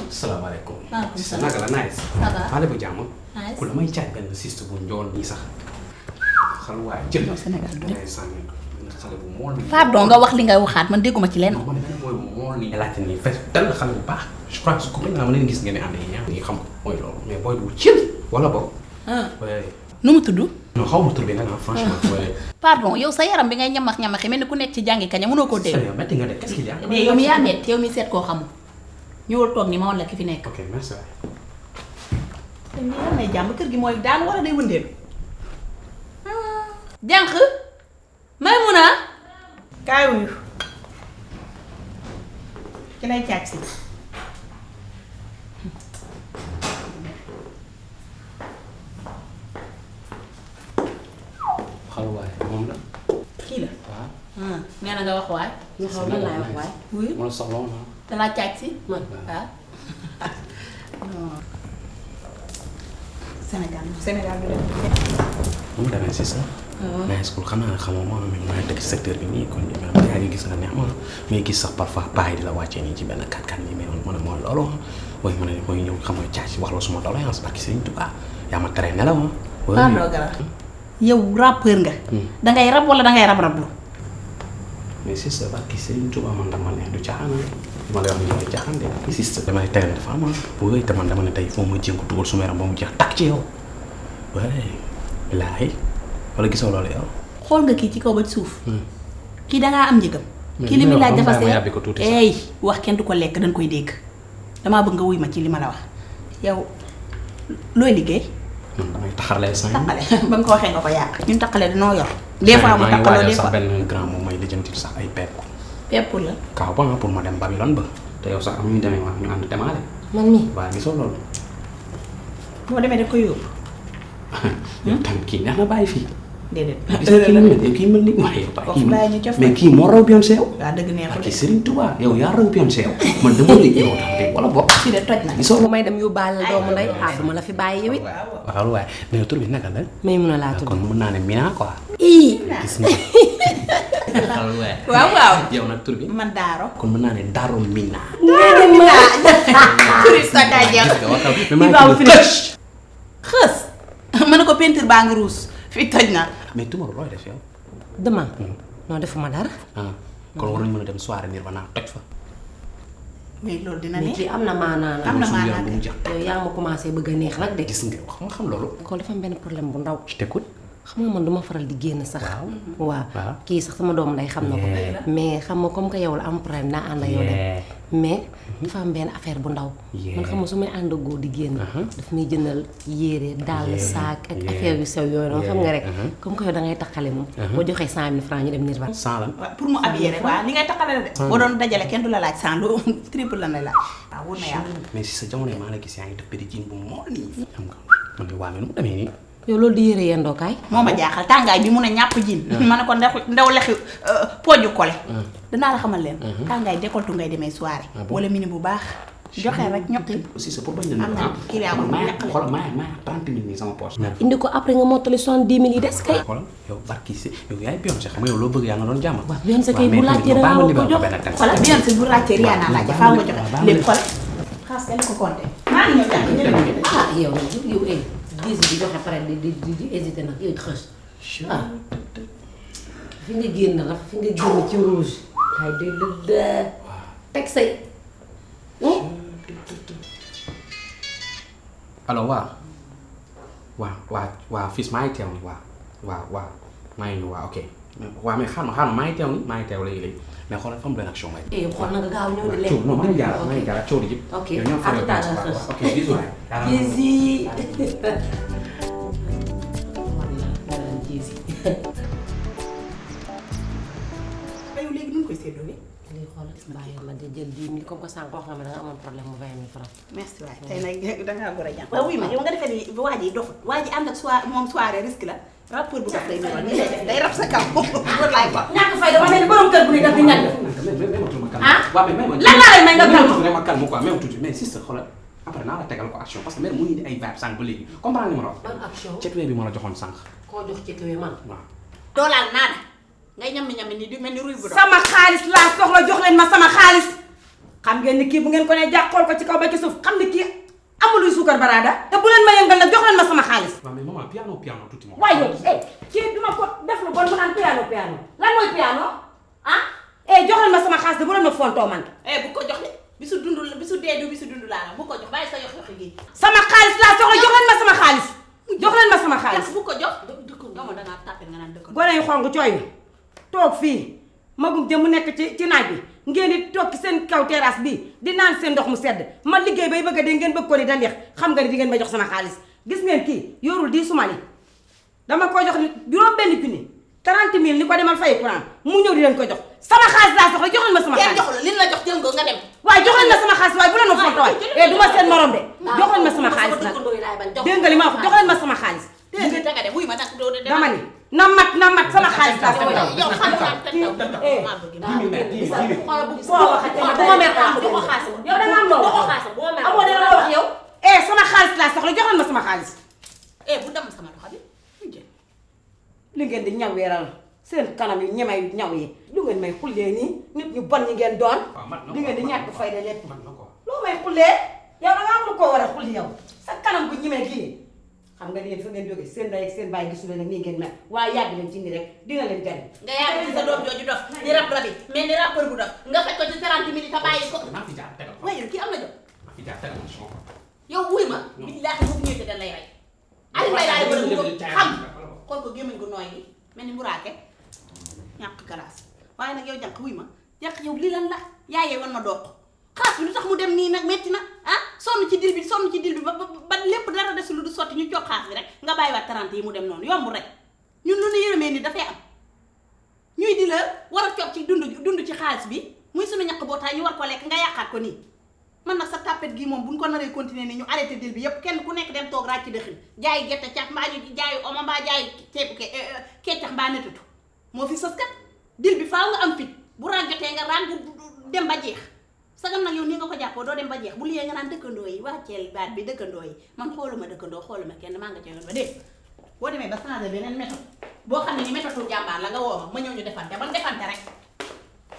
salaamaaleykum. maaleykum salaam naka la nice. ça va maa bu jàmm. nice ku la may caaj benn siste bu njool nii sax. xalu waay jël. Sénégal du ngay sànni xale bu mool nii. pardon nga wax li ngay waxaat man dégguma ci lenn. non man benn mooy bu mool nii. laajte nii fes dal la xale bu baax. je crois que su ko nga ma leen gis ngeen di ànd yi ñaar. xam ko mooy loolu mais booy bu cil wala boog. nu mu tudd. non xaw ma tur bi nag franchement. pardon yow sa yaram bi ngay ñamax-ñamaxi mel ni ku nekk ci jàngi kaña mënoo koo dégg. sérieux métti nga de qu'est-ce qu'il y a. mais yow mi yaa nett yow mi seet koo xamul ñëwal toog ni ma woon la ki fi nekk. ok merci waay. te nii lan lay jàmm kër gi mooy daan wala day wëndeelu. jànq Maymuna kaay wuyu ci lay caag si. xalu waay moom la. kii la. waaw. nee na nga wax waay. ñu xaw lan laay wax waay. wuyu ma la soxla woon da laa caag si. man waaw. Sénégal Sénégal bi la. mu demee si sax. mais school xam naa ne xamoo ma mais maa ngi dëkk secteur bi nii kon yaa ngi gis nga neex ma mais gis sax parfois paa yi di la wàccee nii ci benn kat nii mais man mooy loolu mooy ma ne mooy ñëw xam nga caac wax la suma doléance parce que Serigne Touba yaa ma tere nelaw ah. pardon gara yow rappeur nga. dangay rab wala dangay rab-rablu. mais si sa barki Serigne Touba man dama neex du caaxaan ma lay wax ni du caaxaan de si sa damay tere dafa am booy te man dama ne tey foo ma jéem ko dugal suma yaram ba mu jeex takk ci yow waaye laay wala gisoo loolu yow. xool nga kii ci kaw ba ci suuf. kii dangaa am njëgam. kii li muy laaj dafa seet ey wax kenn du ko lekk dañ koy dégg. damaa bëgg nga wuy ma ci li ma la wax yow looy liggéey. man damay taxalee saa taqale ba nga ko waxee nga ko yàq. ñun taqale dañoo yor. des fois mu taqaloo des fois sax benn grand moom may lijjanti sax ay pepp. pepp pour la. kaaw ba pour ma dem Babylone ba te yow sax am ñu demee wax ñu ànd demaale. man mii waaye gisoo loolu. boo demee da koy yóbbu. yow tamit kii neex na bàyyi fii. déedéet. kii mel ni waaye kooku bàyyi ñu cof mais kii moo raw Beyoncé yow. waaw dëgg neexul kii Serigne Touba yow yaa raw Beyoncé yow man dama lay yow tamit wala bokk. kii de toj na. gisoo bu may dem yóbbaale la doomu ndey duma la fi bàyyi yow it. waaw waaye mais tur bi naka la. Maymuna laa tudd. kon mën naa ne Mina quoi. ii gis nga. xaral waaye. waaw waaw. yow nag tur bi. man Daaro. kon mën naa ne Daaro Mina. touriste ak daa jeex. xës. mën na ko peinture baa ngi ruus fii toj na. mais tomorrow looy def yow. demain non defuma dara. kon war nañu mën a dem soirée Nirvana toj fa. mais loolu dina nit neex. yi am na maanaa am na maanaa bu mu jeex. yow yaa ma commencé bëgg a neex nag de. gis nga wax nga xam loolu. kon dafa am benn problème bu ndaw. je t'écoute. xam nga man duma faral di génn sax. waaw waaw. kii sax sama doom nday xam na ko. mais xam nga comme que yow la am problème naa ànd ak yow dem. mais dafa am benn affaire bu ndaw. man xam nga su may ànd ak góor di génn. daf may jëndal yére dàll saak ak affaire yu sew yooyu noonu xam nga rek. comme que yow da ngay taxale moom. boo joxee 100 000 francs ñu dem Nirvana. 100 lan. waaw pour mu habiller rek waaw ni ngay taxale la de. boo doon dajale kenn du la laaj 100 lu triple la lay laaj. waaw wóor na yàlla. mais si sa jamono yi maa la gis yaa ngi def petit jean bu mool nii. xam nga man de waa mais nu mu demee nii. yow loolu di yére yendookaay. moo ma jaaxal tàngaay bi mun a ñàpp jin. ma ne ko ndaw lexi pooju kole. danaa la xamal leen. tàngaay décolleté ngay demee soirée. wala mini bu baax. joxe rek ñoqi. aussi c'est pour bañ a. am na kii yaa ko ñàkk xoolal maa 30 000 nii sama poche. indi ko après nga mottali 70 000 yi des kay. xoolal yow barki si yow yaay Beyoncé xam nga yow loo bëgg yaa na doon jàmm. waaw Beyoncé kay bu laajtee da ngaa war ko jox. xoolal Beyoncé bu laajtee Rihanna laaj faaw nga joxe lépp xoolal. xaas kenn ko compté. maa ngi ñëw jàpp jëlee ah yow yow gis bi joxe pare di hésité nag yow xës. ah fi nga génn raf fi nga génn ci rouge. ay de teg say. alors waaw fils maa ngi teew ni waaw maa ngi ñëw waaw ok waaw mais xaaral ma maa ngi teew ni maa ngi teew léegi mais xoolal fa mu benn action may. xool na nga gaaw ñëw di lekk. non maa ngi jaar ak coow di jëpp. ok yow ñoo à tout à l'heure ok bisous. yow léegi nu mu koy séddoo lii xoolal bàyyi ma di jël 10 000 comme que sànq wax nga ma da nga amoon problème mu 20 000 francs. merci waay tey nag dangaa gor a jàmm. waaw wuy ma yow nga defee ni waa ji dofut waa ji ànd ak moom soirée risque la rapport bu dof lay ñëwoon nii lay def day rab sa kaw loolu laay wax. ñàkk fay dama mel ni borom kër bu ne daf di ñàkk. ah waaw mais lan laa lay may nga calme. ma calme quoi même tuuti mais sister xoolal après naa la tegal ko action parce que mère mu ngi indi ay vibe sànq ba léegi comprendre nga ma la wax. ban action cetwee bi ma la joxoon sànq. koo jox ci tuwe man. waaw. doolaal naana ngay ñammi ñammi nii di mel ni ruy bu dof. sama xaalis laa soxla jox leen ma sama xaalis xam ngeen ni kii bu ngeen ko ne jàkkool ko ci kaw ba ci suuf xam ni kii amuluy suukar baraada te bu leen ma yëngal nag jox leen ma sama xaalis. waaw mais maman piano tuuti moom. waaye yow kii duma ko def lu bon mu naan piano lan mooy piano ah jox leen ma sama xaalis de bu leen ma fontoo man. bu ko jox de bisu dee du bisu dund laa la bu ko jox bàyyi sa yox-yoxi gi. sama xaalis laa soxla jox leen ma sama xaalis. jox leen ma sama xaalis bu ko jox dëkk nga ma dangaa tàppe nga naan dëkk. gone yu xong cooy toog fii magum jëm mu nekk ci naaj bi ngeen di toog ci seen kaw terrasse bi di naan seen ndox mu sedd ma liggéey bay bëgg a dee ngeen bëgg ko ni da leex xam nga ni di ngeen ma jox sama xaalis gis ngeen kii yorul di sumali dama ko jox juróom benn junni 30 000 ni ko demal fay courant mu ñëw di leen ko jox sama xaalis laa soxla jox leen ma sama xaalis. kenn jox la li la jox jël nga dem. waaye jox leen ma sama xaalis waaye bu leen ma foto waay du ma seen morom de jox leen ma sama xaalis nag dégg nga li ma wax jox leen ma sama xaalis. dégg nga de wuy ma nag dama ni na mat sama xaalis laa soxla. yow xam nga bu ma mer am ko xaalis yow da nga am loo wax amoo dara la wax yow sama xaalis laa soxla jox leen ma sama xaalis. bu dem sama loxo bi li ngeen di ñaw weeral seen kanam yi ñemay ñaw yi lu ngeen may xullee nii nit ñu bon ñi ngeen doon li ngeen di ñàkk fayda lépp loo may xullee yow da nga am lu ko war a xulli yow sa kanam bu ñemee gii xam nga yéen fa ngeen jógee seen ndey ak seen baay gisul nag nii ngeen mel waaye yàgg leen ci nii rek dina leen jariñ nga yàgg ci sa doom jooju dof di rab rabi mais ni rappeur bu dof nga fekk ko ci 30 minutes ta bàyyi ko waaye kii am na jot yow wuy ma billaahi bu ñëwee dañ lay rey ali may daal di ko xam xool ko gémmiñ gu nooy gi mel ni mburaake ñàkk galaas waaye nag yow jànq wuy ma jànq yow lii lan la yaayee wan ma doq xaas bi lu tax mu dem nii nag metti na sonn ci dil bi ba lépp dara desul lu du sotti ñu jox xaas bi rek nga bàyyiwaat 30 yi mu dem noonu yombul rek ñun lu nu yërëmee ni dafay am ñuy di la war a coog ci dund ci xaalis bi muy suñu ñàkk bootaay ñu war ko lekk nga yàqaat ko nii man nag sa tapet gi moom buñ ko naree continuer ni ñu arrêté dil bi yépp kenn ku nekk dem toog raaj ci dëxin jaay gerte caaf mbaa ñu jaayu oma mbaa jaay ceebu keccax mbaa netatu moo fi sës kat dil bi faaw nga am fit bu raaj jotee nga raaj bu dem ba jeex sagam nag yow nii nga ko jàppoo doo dem ba jeex bu liyee nga naan dëkkandoo yi wàcceel baat bi dëkkandoo yi man xooluma dëkkandoo xooluma kenn maa nga ca yoon ba dégg boo demee ba changé beneen méthode boo xam ne ni méthode jàmbaar la nga woo ma ñëw ñu defante ban defante rek